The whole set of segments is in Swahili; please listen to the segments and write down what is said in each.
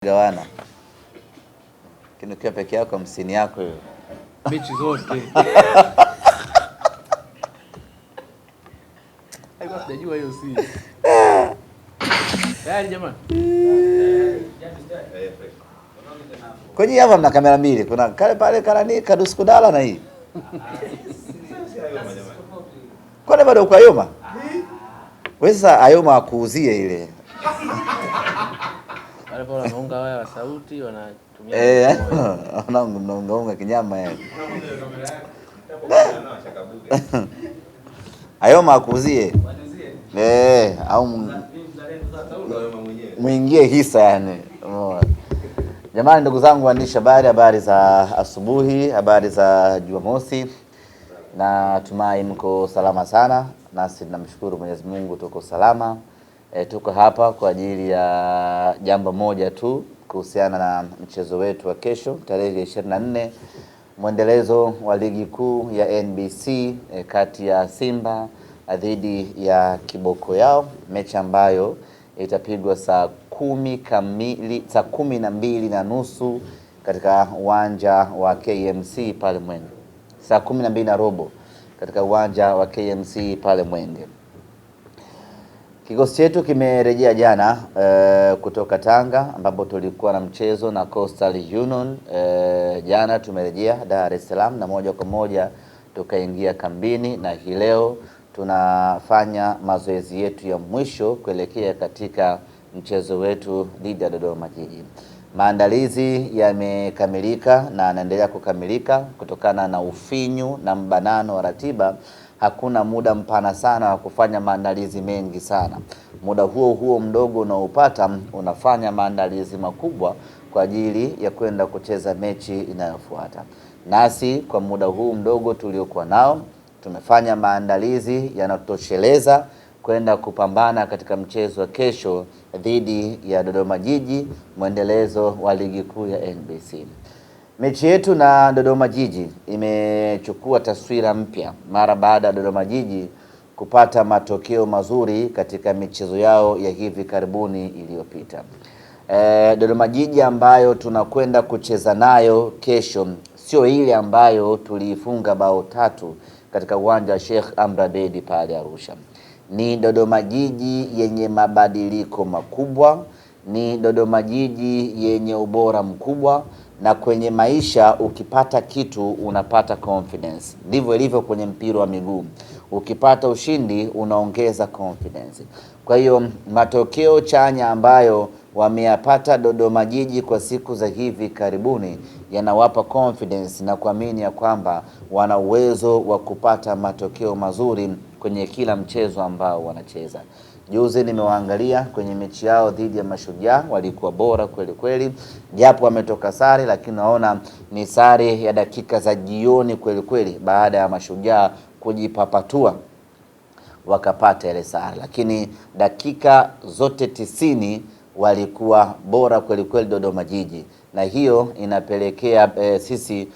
gawana. Kinukia peke yako 50 yako hiyo. Mechi zote. Haikuwa sijajua hiyo si. Tayari jamani. Kwenye hapa mna kamera mbili. Kuna kale pale karani kaduskudala na hii. Kwani bado uko Ayoma? Wewe sasa Ayoma akuuzie ile. Wale pale wanaunga waya wa sauti wanatumia wanaunga kinyama yeye. Ayoma akuuzie. Au muingie hisa yani. Jamani, ndugu zangu waandishi habari za asubuhi, habari za Jumamosi. Na tumai mko salama sana. Nasi tunamshukuru Mwenyezi Mungu tuko salama. Tuko hapa kwa ajili ya jambo moja tu kuhusiana na mchezo wetu wa kesho tarehe 24, mwendelezo wa ligi kuu ya NBC kati ya Simba dhidi ya Kiboko Yao, mechi ambayo itapigwa saa 12:30 katika uwanja wa KMC pale Mwenge. Saa 12:15 katika uwanja wa KMC pale Mwenge. Kikosi chetu kimerejea jana kutoka Tanga ambapo tulikuwa na mchezo na Coastal Union. Jana tumerejea Dar es Salaam na moja kwa moja tukaingia kambini, na hii leo tunafanya mazoezi yetu ya mwisho kuelekea katika mchezo wetu dhidi ya Dodoma Jiji. Maandalizi yamekamilika na yanaendelea kukamilika kutokana na ufinyu na mbanano wa ratiba. Hakuna muda mpana sana wa kufanya maandalizi mengi sana. Muda huo mdogo unaopata unafanya maandalizi makubwa kwa ajili ya kwenda kucheza mechi inayofuata. Nasi kwa muda huu mdogo tuliokuwa nao tumefanya maandalizi yanatosheleza kwenda kupambana katika mchezo wa kesho dhidi ya Dodoma Jiji, mwendelezo wa ligi kuu ya NBC. Mechi yetu na Dodoma Jiji imechukua taswira mpya mara baada ya Dodoma Jiji kupata matokeo mazuri katika michezo yao ya hivi karibuni iliyopita. Dodoma Jiji ambayo tunakwenda kucheza nayo kesho sio ile ambayo tuliifunga bao 3 katika uwanja wa Sheikh Amri Abeid pale Arusha. Ni Dodoma Jiji yenye mabadiliko makubwa, ni Dodoma Jiji yenye ubora mkubwa, na kwenye maisha ukipata kitu unapata confidence. Ndivyo ilivyo kwenye mpira wa miguu. Ukipata ushindi unaongeza confidence. Kwa hiyo matokeo chanya ambayo wameyapata Dodoma Jiji kwa siku za hivi karibuni yanawapa confidence na kuamini ya kwamba wana uwezo wa kupata matokeo mazuri kwenye kila mchezo ambao wanacheza. Juzi nimewaangalia kwenye mechi yao dhidi ya Mashujaa, walikuwa bora kweli kweli. Japo wametoka sare, lakini naona ni sare ya dakika za jioni kweli kweli baada ya Mashujaa kujipapatua wakapata ile sare. Lakini dakika zote 90 walikuwa bora kweli kweli Dodoma Jiji. Na hiyo inapelekea sisi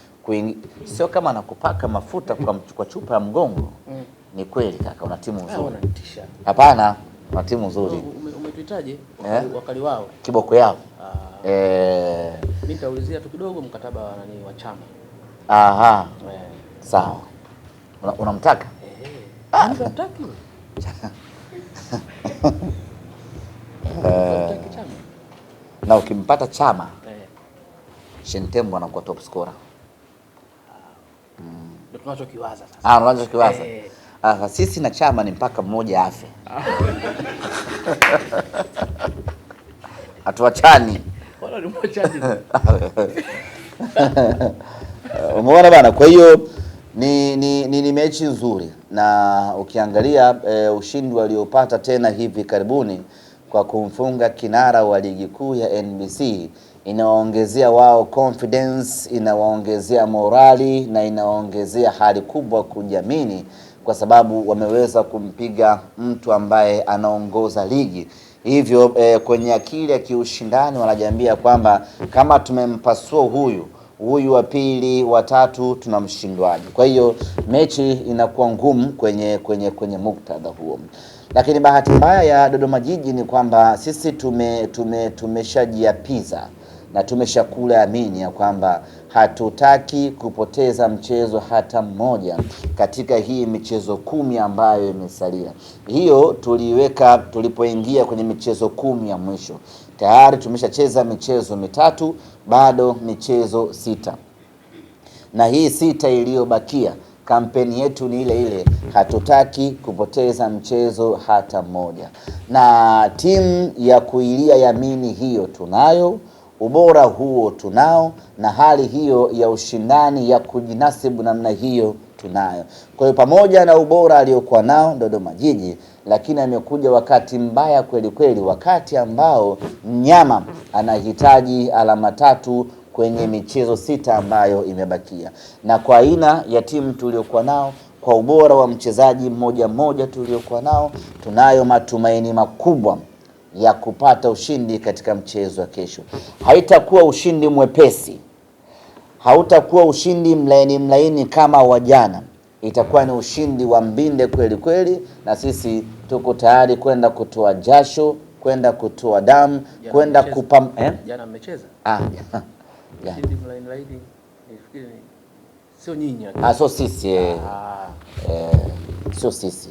sio kama nakupaka mafuta kwa chupa ya mgongo. Ni kweli kaka, una timu nzuri. Hapana, una timu nzuri. Umetuitaje wakali wao? Kiboko Yao. Mimi nitaulizia tu kidogo mkataba wa nani wa chama. Aha. Sawa. Unamtaka? Unamtaki? Na ukimpata Chama, Shentembo anakuwa top scorer. Ndio tunachokiwaza sasa. Unachokiwaza. Sisi na Chama ni mpaka mmoja afe. Hatuachani. Wala ni mwachani. Umeona bana, kwa hiyo ni mechi nzuri, na ukiangalia ushindi waliopata tena hivi karibuni kwa kumfunga kinara wa ligi kuu ya NBC inawaongezea wao confidence, inawaongezea morali na inawaongezea hali kubwa kujiamini, kwa sababu wameweza kumpiga mtu ambaye anaongoza ligi. Hivyo kwenye akili ya kiushindani wanajiambia kwamba kama tumempasua huyu wa pili wa tatu tunamshindwaje. Kwa hiyo mechi inakuwa ngumu kwenye muktadha huo. Lakini bahati mbaya ya Dodoma Jiji ni kwamba sisi tumeshajiapiza na tumeshakula amini ya kwamba hatutaki kupoteza mchezo hata mmoja katika hii michezo 10 ambayo imesalia. Hiyo tuliweka tulipoingia kwenye michezo 10 ya mwisho. Tayari tumeshacheza michezo 3, bado michezo 6. Na hii 6 iliyobakia, kampeni yetu ni ile ile, hatutaki kupoteza mchezo hata mmoja. Na timu ya kuilia yamini hiyo tunayo, ubora huo tunao, na hali hiyo ya ushindani ya kujinasibu namna hiyo tunayo. Kwa hiyo pamoja na ubora aliokuwa nao Dodoma Jiji, lakini amekuja wakati mbaya kweli kweli, wakati ambao mnyama anahitaji alama 3 kwenye michezo 6 ambayo imebakia. Na kwa aina ya timu tuliokuwa nao, kwa ubora wa mchezaji mmoja mmoja tuliokuwa nao, tunayo matumaini makubwa ya kupata ushindi katika mchezo wa kesho. Haitakuwa ushindi mwepesi, hautakuwa ushindi mlaini kama wajana. Itakuwa ni ushindi wa mbinde kweli kweli, na sisi tuko tayari kwenda kutoa jasho, kwenda kutoa damu, kwenda kupam Jana mmecheza? Ushindi mlaini nifikiri sio nyinyi. Sio sisi. Sio sisi.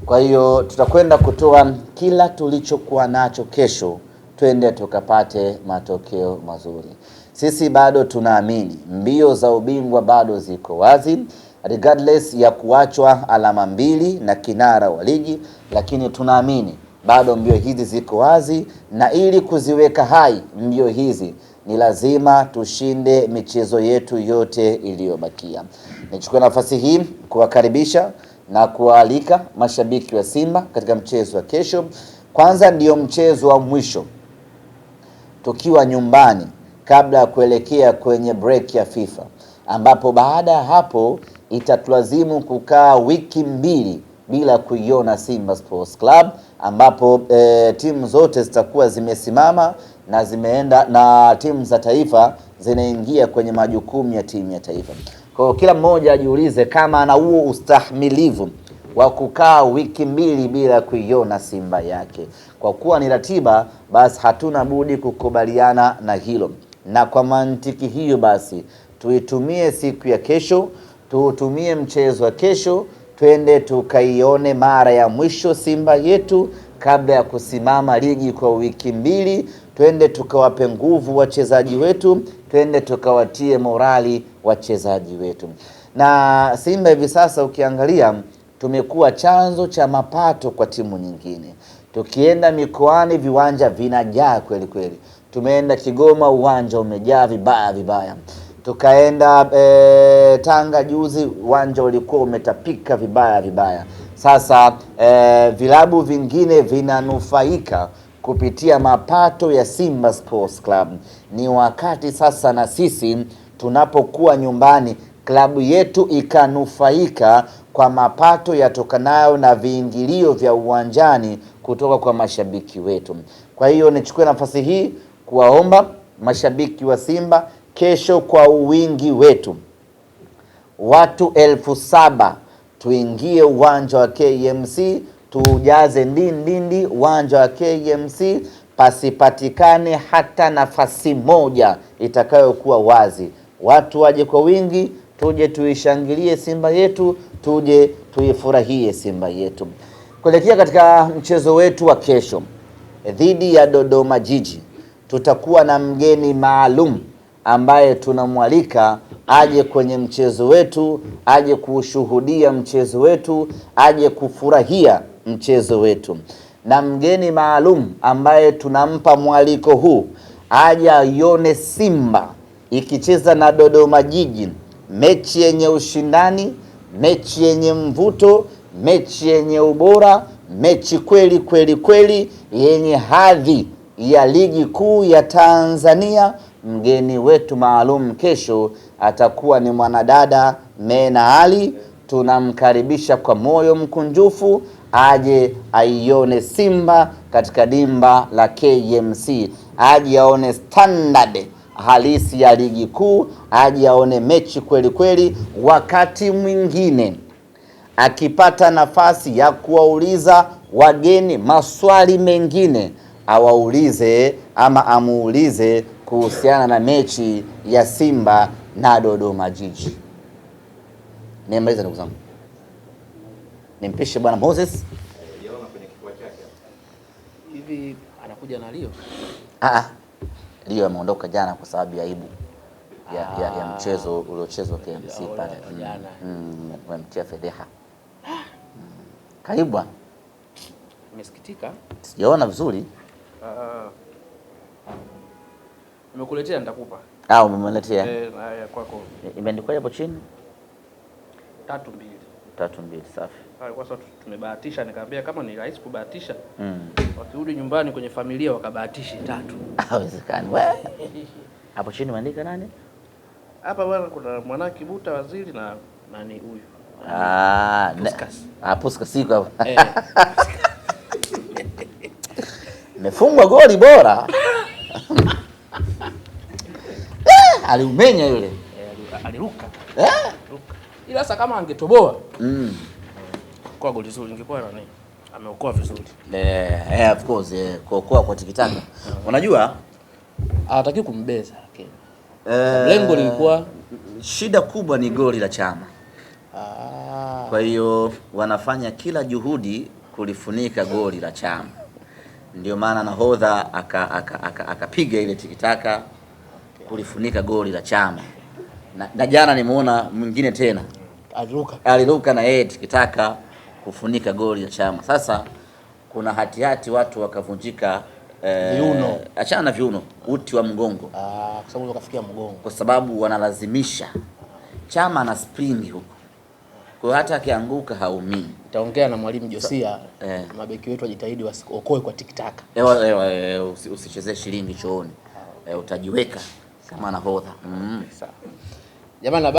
Kwa hiyo tutakwenda kutoa kila tulichokuwa nacho kesho, twende tukapate matokeo mazuri. Sisi bado tunaamini mbio za ubingwa bado ziko wazi, regardless ya kuachwa alama 2 na kinara wa ligi, lakini tunaamini bado mbio hizi ziko wazi, na ili kuziweka hai mbio hizi ni lazima tushinde michezo yetu yote iliyobakia. Nichukue nafasi hii kuwakaribisha na kuwaalika mashabiki wa Simba katika mchezo wa kesho. Kwanza ndio mchezo wa mwisho tukiwa nyumbani kabla ya kuelekea kwenye break ya FIFA, ambapo baada ya hapo itatulazimu kukaa wiki 2 bila kuiona Simba Sports Club, ambapo timu zote zitakuwa zimesimama na zimeenda, na timu za taifa zinaingia kwenye majukumu ya timu ya taifa. Kwa hiyo kila mmoja ajiulize kama ana huo ustahimilivu wa kukaa wiki 2 bila kuiona Simba yake. Kwa kuwa ni ratiba, basi hatuna budi kukubaliana na hilo. Na kwa mantiki hiyo basi tuitumie siku ya kesho, tuutumie mchezo wa kesho, twende tukaione mara ya mwisho Simba yetu kabla ya kusimama ligi kwa wiki 2. Twende tukawape nguvu wachezaji wetu, twende tukawatie morali wachezaji wetu. Na Simba hivi sasa ukiangalia, tumekuwa chanzo cha mapato kwa timu nyingine. Tukienda mikoani viwanja vinajaa kweli kweli. Tumeenda Kigoma, uwanja umejaa vibaya. Tukaenda Tanga juzi, uwanja ulikuwa umetapika vibaya. Sasa vilabu vingine vinanufaika kupitia mapato ya Simba Sports Club. Ni wakati sasa na sisi tunapokuwa nyumbani, klabu yetu ikanufaika kwa mapato yatokanayo na viingilio vya uwanjani kutoka kwa mashabiki wetu. Kwa hiyo nichukue nafasi hii kuwaomba mashabiki wa Simba, kesho kwa uwingi wetu, watu 7,000 tuingie uwanja wa KMC, tujaze ndindi uwanja wa KMC, pasipatikane hata nafasi moja itakayokuwa wazi. Watu waje kwa wingi, tuje tuishangilie Simba yetu, tuje tuifurahie Simba yetu. Kuelekea katika mchezo wetu wa kesho dhidi ya Dodoma Jiji, tutakuwa na mgeni maalum ambaye tunamwalika aje kwenye mchezo wetu, aje kushuhudia mchezo wetu, aje kufurahia mchezo wetu. Na mgeni maalum ambaye tunampa mwaliko huu, aje aione Simba ikicheza na Dodoma Jiji, mechi yenye ushindani, mechi yenye mvuto, mechi yenye ubora, mechi kweli yenye hadhi ya ligi kuu ya Tanzania. Mgeni wetu maalum kesho atakuwa ni mwanadada Mena Ali. Tunamkaribisha kwa moyo mkunjufu aje aione Simba katika dimba la KMC, aje aone standard halisi ya ligi kuu, aje aone mechi kweli. Wakati mwingine akipata nafasi ya kuwauliza wageni maswali mengine awaulize ama amuulize kuhusiana na mechi ya Simba na Dodoma Jiji. Nimaliza ndugu zangu. Nimpishe bwana Moses. Hivi anakuja na Leo? Leo ameondoka jana kwa sababu ya aibu ya mchezo uliochezwa KMC pale. Wamemtia fedheha. Karibu bwana. Nimesikitika. Sijaona vizuri. Nimekuletea nitakupa. Umemletea? Ya kwako. Imeandikwa hapo chini? 3-2. 3-2 safi. Kwa sababu tumebahatisha, nikamwambia kama ni rahisi kubahatisha. Wakirudi nyumbani kwenye familia wakabahatisha 3. Haiwezekani. Wewe. Hapo chini umeandika nani? Hapa bwana kuna mwana Kibuta waziri na nani huyu? Puskas. Puskas siko hapa. Mefungwa goli bora. Aliumenya yule. Aliruka. Ila sasa kama angetoboa. Kwa goli zuri ingekuwa nani? Ameokoa vizuri. Of course, kuokoa kwa tikitaka. Unajua hawataki kumbeza lakini. Lengo lilikuwa shida kubwa ni goli la Chama. Kwa hiyo wanafanya kila juhudi kulifunika goli la Chama. Ndio maana nahodha akapiga ile tikitaka kulifunika goli la Chama. Na jana nimeona mwingine tena aliruka na yeye tikitaka kufunika goli la Chama. Sasa kuna hatihati watu wakavunjika viuno. Achana na viuno, uti wa mgongo. Kwa sababu wakafikia mgongo. Kwa sababu wanalazimisha Chama na spring huko. Kwa hata akianguka haumii. Itaongea na mwalimu Josia, mabeki wetu wajitahidi wasiokoe kwa tikitaka. Usichezee shilingi chooni. Utajiweka kama nahodha. Jamani